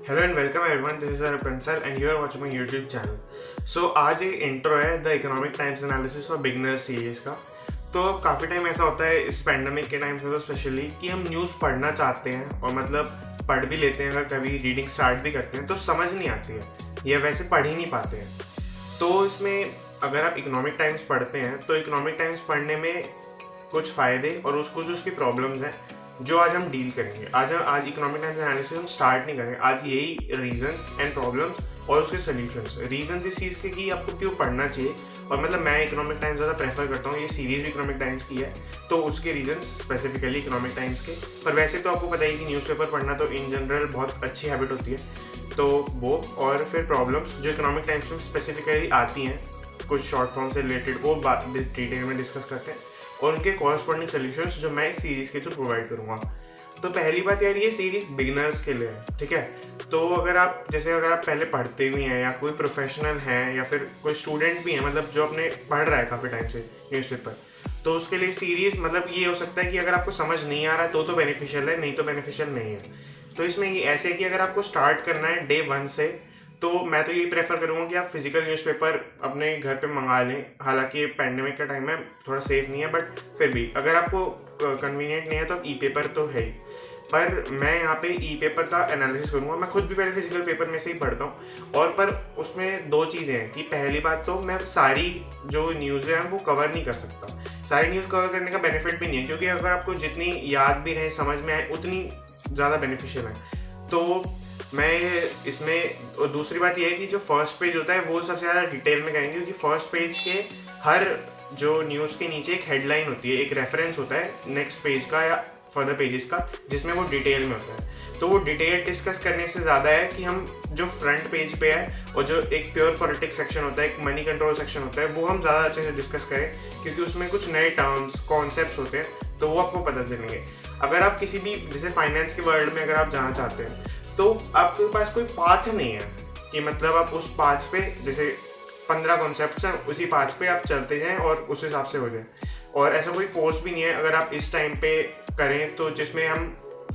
Hello and welcome everyone, this is Rapunzel and you are watching my YouTube channel. So आज एक intro है the Economic Times analysis for beginners series का। तो काफ़ी time ऐसा होता है इस पैंडमिक के टाइम में तो स्पेशली कि हम न्यूज़ पढ़ना चाहते हैं और मतलब पढ़ भी लेते हैं, अगर कभी रीडिंग स्टार्ट भी करते हैं तो समझ नहीं आती है या वैसे पढ़ ही नहीं पाते हैं। तो इसमें अगर आप इकोनॉमिक टाइम्स पढ़ते हैं तो इकोनॉमिक टाइम्स पढ़ने में कुछ फ़ायदे और कुछ उसकी प्रॉब्लम्स हैं जो आज हम डील करेंगे। आज इकोनॉमिक टाइम्स एनालिसिस हम स्टार्ट नहीं करेंगे, आज यही रीजंस एंड प्रॉब्लम्स और उसके सॉल्यूशंस। रीजंस इस चीज़ के कि आपको क्यों पढ़ना चाहिए, और मतलब मैं इकोनॉमिक टाइम्स ज़्यादा प्रेफर करता हूँ, ये सीरीज़ भी इकोनॉमिक टाइम्स की है तो उसके रीजंस स्पेसिफिकली इकोनॉमिक टाइम्स के। पर वैसे तो आपको पता ही कि न्यूज़पेपर पढ़ना तो इन जनरल बहुत अच्छी हैबिट होती है, तो वो और फिर प्रॉब्लम्स जो इकोनॉमिक टाइम्स में स्पेसिफिकली आती हैं कुछ शॉर्ट फॉर्म से रिलेटेड, वो बात डिटेल में डिस्कस करते हैं और उनके कॉरस्पॉन्डिंग सॉल्यूशंस जो मैं इस सीरीज़ के थ्रू प्रोवाइड करूँगा। तो पहली बात यार, ये सीरीज बिगिनर्स के लिए है, ठीक है। तो अगर आप पहले पढ़ते भी हैं या कोई प्रोफेशनल हैं या फिर कोई स्टूडेंट भी है, मतलब जो अपने पढ़ रहा है काफ़ी टाइम से न्यूज़पेपर, तो उसके लिए सीरीज मतलब ये हो सकता है कि अगर आपको समझ नहीं आ रहा तो बेनिफिशियल है, नहीं तो बेनिफिशियल नहीं है। तो इसमें ये ऐसे है कि अगर आपको स्टार्ट करना है डे 1 से, तो मैं तो यही प्रेफर करूँगा कि आप फिजिकल न्यूज़पेपर अपने घर पे मंगा लें। हालांकि पैंडेमिक का टाइम है, थोड़ा सेफ नहीं है, बट फिर भी अगर आपको कन्वीनियंट नहीं है तो आप ई पेपर तो है ही। पर मैं यहाँ पे ई पेपर का एनालिसिस करूँगा। मैं खुद भी पहले फिजिकल पेपर में से ही पढ़ता हूँ, और पर उसमें दो चीज़ें हैं कि पहली बात तो मैं सारी जो न्यूज़ है वो कवर नहीं कर सकता। सारी न्यूज़ कवर करने का बेनिफिट भी नहीं है, क्योंकि अगर आपको जितनी याद भी रहे, समझ में आए, उतनी ज़्यादा बेनिफिशियल है। तो मैं इसमें, और दूसरी बात यह है कि जो फर्स्ट पेज होता है वो सबसे ज़्यादा डिटेल में करेंगे, क्योंकि फर्स्ट पेज के हर जो न्यूज़ के नीचे एक हेडलाइन होती है, एक रेफरेंस होता है नेक्स्ट पेज का या फर्दर पेजेस का, जिसमें वो डिटेल में होता है। तो वो डिटेल डिस्कस करने से ज़्यादा है कि हम जो फ्रंट पेज पे है और जो एक प्योर पॉलिटिक्स सेक्शन होता है, एक मनी कंट्रोल सेक्शन होता है, वो हम ज़्यादा अच्छे से डिस्कस करें, क्योंकि उसमें कुछ नए टर्म्स कॉन्सेप्ट्स होते हैं तो वो आपको पता चलेंगे। अगर आप किसी भी जैसे फाइनेंस के वर्ल्ड में अगर आप जाना चाहते हैं तो आपके पास कोई पाथ नहीं है कि मतलब आप उस पाथ पे, जैसे 15 कॉन्सेप्ट्स हैं, उसी पाथ पे आप चलते जाएं और उस हिसाब से हो जाए। और ऐसा कोई कोर्स भी नहीं है अगर आप इस टाइम पे करें तो जिसमें हम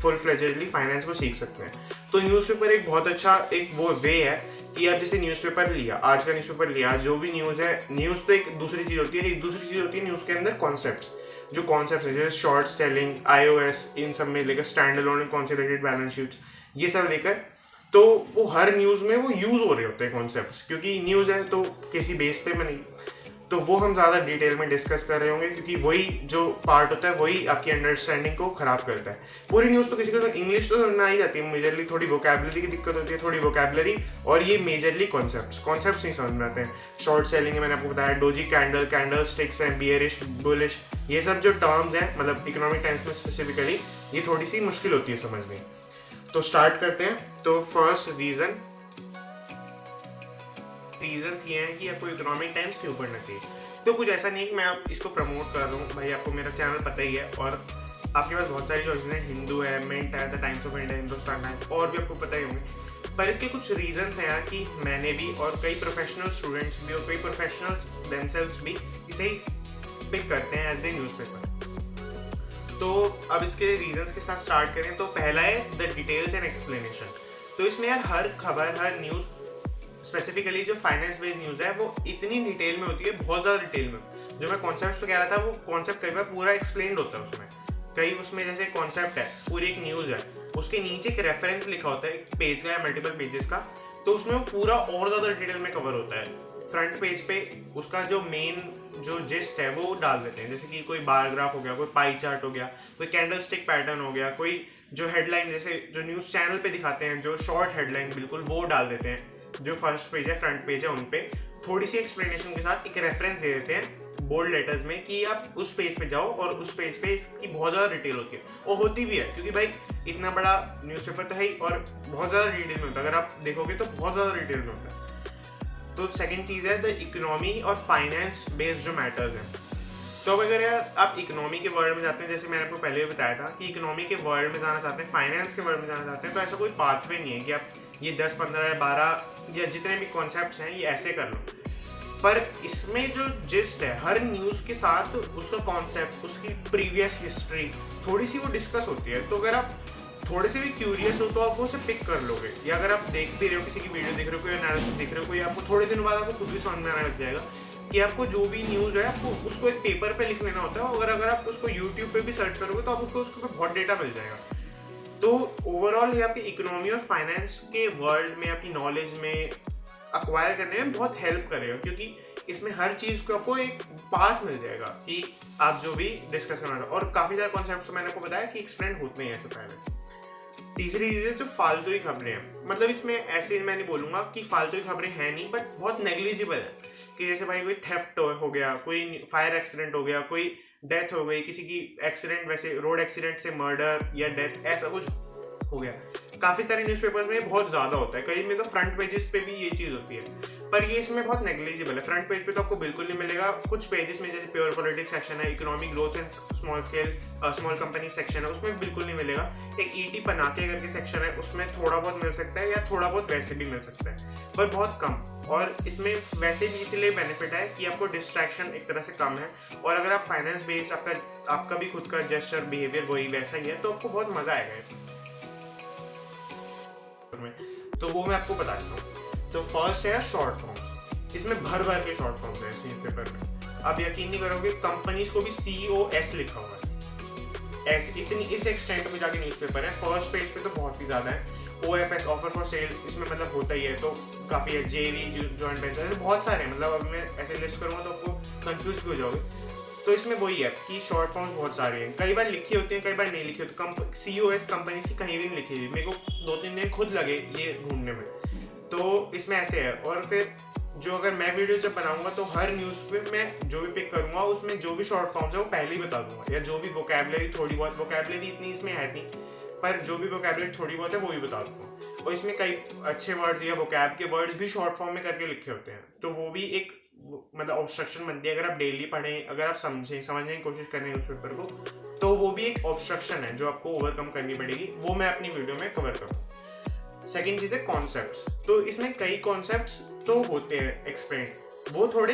फुल फ्लेजेडली फाइनेंस को सीख सकते हैं। तो न्यूज़पेपर एक बहुत अच्छा एक वो वे है कि आप जैसे न्यूज़पेपर लिया, आज का न्यूज़पेपर लिया, जो भी न्यूज़ है, न्यूज़ तो एक दूसरी चीज़ होती है, एक दूसरी चीज़ होती है न्यूज़ के अंदर कॉन्सेप्ट्स। जो कॉन्सेप्ट्स है जैसे शॉर्ट सेलिंग, iOS, इन सब में लेकर stand alone consolidated balance sheets, ये सब लेकर, तो वो हर न्यूज़ में वो यूज़ हो रहे होते हैं कॉन्सेप्ट्स, क्योंकि न्यूज़ है तो किसी बेस पे में नहीं। तो वो हम ज़्यादा डिटेल में डिस्कस कर रहे होंगे, क्योंकि वही जो पार्ट होता है वही आपकी अंडरस्टैंडिंग को ख़राब करता है। पूरी न्यूज़ तो किसी को इंग्लिश तो समझ में आ ही जाती है, मेजरली थोड़ी वोकैबुलरी की दिक्कत होती है, थोड़ी वोकैबुलरी, और ये मेजरली कॉन्सेप्ट्स नहीं समझ में आते हैं। शॉर्ट सेलिंग है, मैंने आपको बताया, डोजी कैंडल स्टिक्स हैं, बियरिश, बुलिश, ये सब जो टर्म्स हैं मतलब इकोनॉमिक टाइम्स में स्पेसिफिकली, ये थोड़ी सी मुश्किल होती है समझनी। तो स्टार्ट करते हैं। तो फर्स्ट रीज़न ये है कि आपको इकोनॉमिक टाइम्स क्यों पढ़ना चाहिए। तो कुछ ऐसा नहीं कि मैं आप इसको प्रमोट कर रहा हूँ, भाई आपको मेरा चैनल पता ही है और आपके पास बहुत सारी चॉइसेस हैं, हिंदू है, मिंट है, the times of India, Hindustan times, और भी आपको पता ही होंगे। पर इसके कुछ रीजंस हैं यार कि मैंने भी और कई प्रोफेशनल स्टूडेंट्स भी और कई प्रोफेशनल्स देमसेल्व्स भी इसे ही पिक करते हैं एज द न्यूज़पेपर। तो अब इसके रीजंस के साथ स्टार्ट करें तो पहला है द डिटेल्स एंड एक्सप्लेनेशन। तो इसमें यार हर खबर, हर न्यूज़, स्पेसिफिकली जो फाइनेंस बेस्ड न्यूज़ है वो इतनी डिटेल में होती है, बहुत ज़्यादा डिटेल में। जो मैं कॉन्सेप्ट कह रहा था वो कॉन्सेप्ट कई बार पूरा एक्सप्लेन्ड होता है उसमें। कई उसमें जैसे कॉन्सेप्ट है, पूरी एक न्यूज़ है, उसके नीचे एक रेफरेंस लिखा होता है, एक पेज का या मल्टीपल पेजेस का, तो उसमें वो पूरा और ज़्यादा डिटेल में कवर होता है। फ्रंट पेज पे उसका जो मेन जो जिस्ट है वो डाल देते हैं, जैसे कि कोई बार ग्राफ हो गया, कोई पाई चार्ट हो गया, कोई कैंडल स्टिक पैटर्न हो गया, कोई जो हेडलाइन जैसे जो न्यूज़ चैनल पे दिखाते हैं जो शॉर्ट हेडलाइन बिल्कुल वो डाल देते हैं। जो फर्स्ट पेज है, फ्रंट पेज है, उन पे थोड़ी सी एक्सप्लेनेशन के साथ एक रेफरेंस दे देते हैं बोल्ड लेटर्स में कि आप उस पेज पे जाओ, और उस पेज पे इसकी बहुत ज़्यादा डिटेल होती है, और होती भी है, क्योंकि भाई इतना बड़ा न्यूज़पेपर तो है ही और बहुत ज़्यादा डिटेल में होता है। अगर आप देखोगे तो बहुत ज़्यादा डिटेल में होता है। तो सेकेंड चीज़ है द इकोनॉमी और फाइनेंस बेस्ड जो मैटर्स हैं। तो अगर यार आप इकोनॉमी के वर्ल्ड में जाते हैं, जैसे मैंने आपको पहले भी बताया था कि इकोनॉमी के वर्ल्ड में जाना चाहते हैं, फाइनेंस के वर्ल्ड में जाना चाहते हैं, तो ऐसा कोई पाथवे नहीं है कि आप ये 10, 15 या 12 या जितने भी कॉन्सेप्ट्स हैं ये ऐसे कर लो। पर इसमें जो जिस्ट है, हर न्यूज़ के साथ उसका कॉन्सेप्ट, उसकी प्रीवियस हिस्ट्री थोड़ी सी वो डिस्कस होती है। तो अगर आप थोड़े से भी क्यूरियस हो तो आप वो उसे पिक कर लोगे, या अगर आप देख भी रहे हो, किसी की वीडियो देख रहे हो, कोई एनालिसिस देख रहे हो, कोई आपको थोड़े दिन बाद आपको खुद भी समझ में आने लग जाएगा कि आपको जो भी न्यूज़ है आपको उसको एक पेपर पे लिख लेना होता है, और अगर आप उसको यूट्यूब पे भी सर्च करोगे तो आपको उसको बहुत डेटा मिल जाएगा। तो ओवरऑल ये आपकी इकोनॉमी और फाइनेंस के वर्ल्ड में आपकी नॉलेज में अक्वायर करने में बहुत हेल्प करेगा, क्योंकि इसमें हर चीज़ को आपको एक पास मिल जाएगा कि आप जो भी डिस्कस करना था, और काफ़ी सारे कॉन्सेप्ट्स मैंने आपको बताया कि एक्सप्लेन होते हैं ऐसे पहले से। तीसरी चीज़ है जो फालतू की खबरें हैं, मतलब इसमें ऐसे मैं नहीं बोलूँगा कि फालतू की खबरें हैं नहीं, बट बहुत नेग्लिजिबल है, कि जैसे भाई कोई थेफ्ट हो गया, कोई फायर एक्सीडेंट हो गया, कोई डेथ हो गई, किसी की एक्सीडेंट, वैसे रोड एक्सीडेंट से मर्डर या डेथ, ऐसा कुछ हो गया। काफ़ी सारे न्यूज़पेपर्स में बहुत ज़्यादा होता है, कई में तो फ्रंट पेजेस पे भी ये चीज़ होती है, पर ये इसमें बहुत नेग्लिजिबल है। फ्रंट पेज पे तो आपको बिल्कुल नहीं मिलेगा, कुछ पेजेस में जैसे प्योर पॉलिटिक्स सेक्शन है, economic growth and small company section है, उसमें बिल्कुल नहीं मिलेगा। एक ईटी पनाके करके सेक्शन है, उसमें थोड़ा बहुत मिल सकता है, या थोड़ा बहुत वैसे भी मिल सकता है, पर बहुत कम। और इसमें वैसे भी इसलिए बेनिफिट है कि आपको डिस्ट्रैक्शन एक तरह से कम है, और अगर आप फाइनेंस बेस्ड आपका भी खुद का जेस्चर बिहेवियर वही वैसा ही है, तो आपको बहुत मजा आएगा। तो वो मैं आपको बता देता हूँ। तो फर्स्ट है शॉर्ट फॉर्म्स, इसमें भर भर के शॉर्ट फॉर्म्स है इस न्यूज़पेपर में। आप यकीन नहीं करोगे, कंपनीज को भी COS लिखा हुआ है, ऐसे इतनी इस एक्सटेंट में जाके न्यूज़पेपर है। फर्स्ट पेज पे तो बहुत ही ज्यादा है। OFS, ऑफर फॉर सेल, इसमें मतलब होता ही है, तो काफी है। JV, जॉइंट वेंचर, ऐसे बहुत सारे हैं, मतलब अभी मैं ऐसे लिस्ट करूंगा तो आपको कंफ्यूज भी हो जाओगे। तो इसमें वही है कि शॉर्ट फॉर्म्स बहुत सारे हैं, कई बार लिखी होती हैं, कई बार नहीं लिखी होती। COS कंपनीज की कहीं भी नहीं लिखी हुई, मेरे को 2-3 दिन खुद लगे ये ढूंढने में। तो इसमें ऐसे है। और फिर जो अगर मैं वीडियो जब बनाऊंगा तो हर न्यूज़ पे मैं जो भी पिक करूंगा उसमें जो भी शॉर्ट फॉर्म्स है वो पहले ही बता दूंगा, या जो भी वोकैबुलरी, थोड़ी बहुत वोकैबुलरी इतनी इसमें है नहीं, पर जो भी वोकैबुलरी थोड़ी बहुत है वो भी बता दूंगा। और इसमें कई अच्छे वर्ड्स या वोकैब के वर्ड्स भी शॉर्ट फॉर्म में करके लिखे होते हैं, तो वो भी एक मतलब ऑब्स्ट्रक्शन बनती है। अगर आप डेली पढ़ें, अगर आप समझने की कोशिश करें उस पेपर को, तो वो भी एक ऑब्स्ट्रक्शन है जो आपको ओवरकम करनी पड़ेगी, वो मैं अपनी वीडियो में कवर करूँ। सेकेंड चीज़ है कॉन्सेप्ट्स। तो इसमें कई कॉन्सेप्ट्स तो होते हैं एक्सप्लेन, वो थोड़े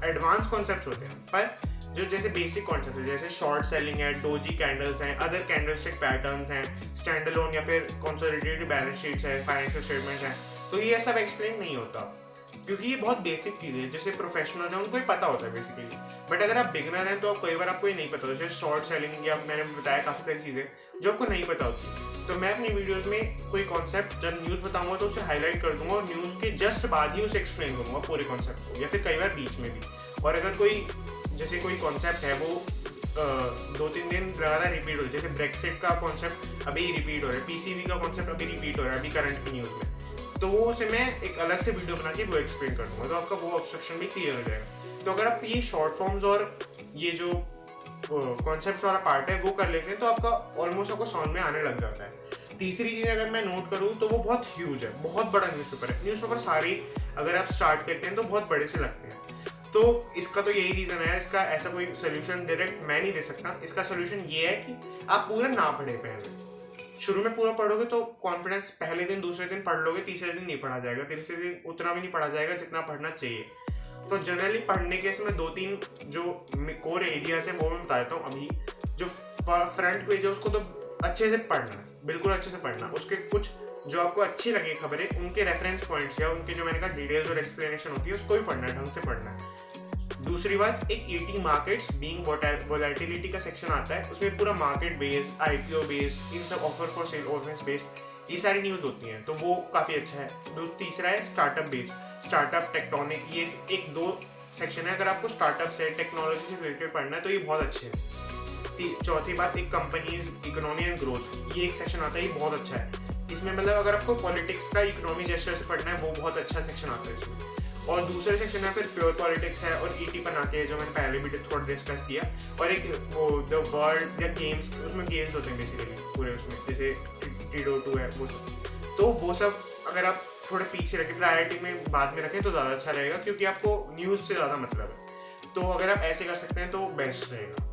एडवांस कॉन्सेप्ट्स होते हैं, पर जो जैसे बेसिक कॉन्सेप्ट है, जैसे शॉर्ट सेलिंग है, डोजी कैंडल्स हैं, अदर कैंडलस्टिक पैटर्न्स हैं, स्टैंड अलोन या फिर कंसोलिडेटेड बैलेंस शीट्स है, फाइनेंशियल स्टेटमेंट्स हैं, तो ये सब एक्सप्लेन नहीं होता, क्योंकि ये बहुत बेसिक चीज़ है। जैसे प्रोफेशनल है उनको ही पता होता है बेसिकली, बट अगर आप बिगनर हैं तो कई बार आपको ये नहीं पता होता। जैसे शॉर्ट सेलिंग, या मैंने बताया काफ़ी सारी चीज़ें जो आपको नहीं पता होती। तो मैं अपनी वीडियोस में कोई कॉन्सेप्ट जब न्यूज़ बताऊंगा तो उसे हाईलाइट कर दूंगा, और न्यूज़ के जस्ट बाद ही उसे एक्सप्लेन करूंगा पूरे कॉन्सेप्ट को, या फिर कई बार बीच में भी। और अगर कोई जैसे कोई कॉन्सेप्ट है वो 2-3 दिन लगातार रिपीट हो रहा है, जैसे ब्रेक्सिट का कॉन्सेप्ट अभी रिपीट हो रहा है, PCV का कॉन्सेप्ट अभी रिपीट हो रहा है अभी करंट की न्यूज़ में, तो वो उसे मैं एक अलग से वीडियो बना के वो एक्सप्लेन कर दूंगा, तो आपका वो ऑब्स्ट्रक्शन भी क्लियर हो जाएगा। तो अगर आप ये शॉर्ट फॉर्म्स और ये जो कॉन्सेप्ट्स वाला पार्ट है वो कर लेते हैं तो आपका ऑलमोस्ट आपको समझ में आने लग जाता है। तीसरी चीज़ अगर मैं नोट करूँ तो वो बहुत ह्यूज है, बहुत बड़ा न्यूज़पेपर है। न्यूज़पेपर सारी अगर आप स्टार्ट करते हैं तो बहुत बड़े से लगते हैं, तो इसका तो यही रीज़न है। इसका ऐसा कोई सोल्यूशन डायरेक्ट मैं नहीं दे सकता। इसका सोल्यूशन ये है कि आप पूरा ना पढ़े, पहले शुरू में पूरा पढ़ोगे तो कॉन्फिडेंस, पहले दिन दूसरे दिन पढ़ लोगे, तीसरे दिन नहीं पढ़ा जाएगा, तीसरे दिन उतना भी नहीं पढ़ा जाएगा जितना पढ़ना चाहिए। तो जनरली पढ़ने के इसमें 2-3 जो कोर एरियाज है वो मैं बता देता हूँ अभी। जो फ्रंट पेज है उसको तो अच्छे से पढ़ना है, बिल्कुल अच्छे से पढ़ना। उसके कुछ जो आपको अच्छी लगे खबरें, उनके रेफरेंस पॉइंट्स या उनके जो मैंने कहा डिटेल्स और एक्सप्लेनेशन होती है उसको भी पढ़ना है, ढंग से पढ़ना है। दूसरी बात, एक ईटी मार्केट्स बीइंग वोलेटिलिटी का सेक्शन आता है, उसमें पूरा मार्केट बेस्ड, IPO बेस्ड, इन सब offer for sale offers based ये सारी न्यूज़ होती हैं, तो वो काफ़ी अच्छा है। तीसरा है स्टार्टअप बेस्ड, स्टार्टअप, टेक्टोनिक, ये 1-2 सेक्शन है। अगर आपको स्टार्टअप से, टेक्नोलॉजी से रिलेटेड पढ़ना है तो ये बहुत अच्छे हैं। चौथी बात, एक कंपनीज इकोनॉमी एंड ग्रोथ, ये एक सेक्शन आता है, ये बहुत अच्छा है। इसमें मतलब अगर आपको पॉलिटिक्स का इकोनॉमी जेस्चर से पढ़ना है वो बहुत अच्छा सेक्शन आता है इसमें। और दूसरा सेक्शन है फिर प्योर पॉलिटिक्स है, और ईटी बनाते हैं जो मैंने पहले भी थोड़ा डिस्कस किया। और एक वो द वर्ल्ड या गेम्स, उसमें गेम्स होते हैं बेसिकली पूरे उसमें, जैसे टीडो 2 है वो सब। तो वो सब अगर आप थोड़े पीछे रखें, प्रायोरिटी में बाद में रखें तो ज़्यादा अच्छा रहेगा, क्योंकि आपको न्यूज़ से ज़्यादा मतलब है। तो अगर आप ऐसे कर सकते हैं तो बेस्ट रहेगा।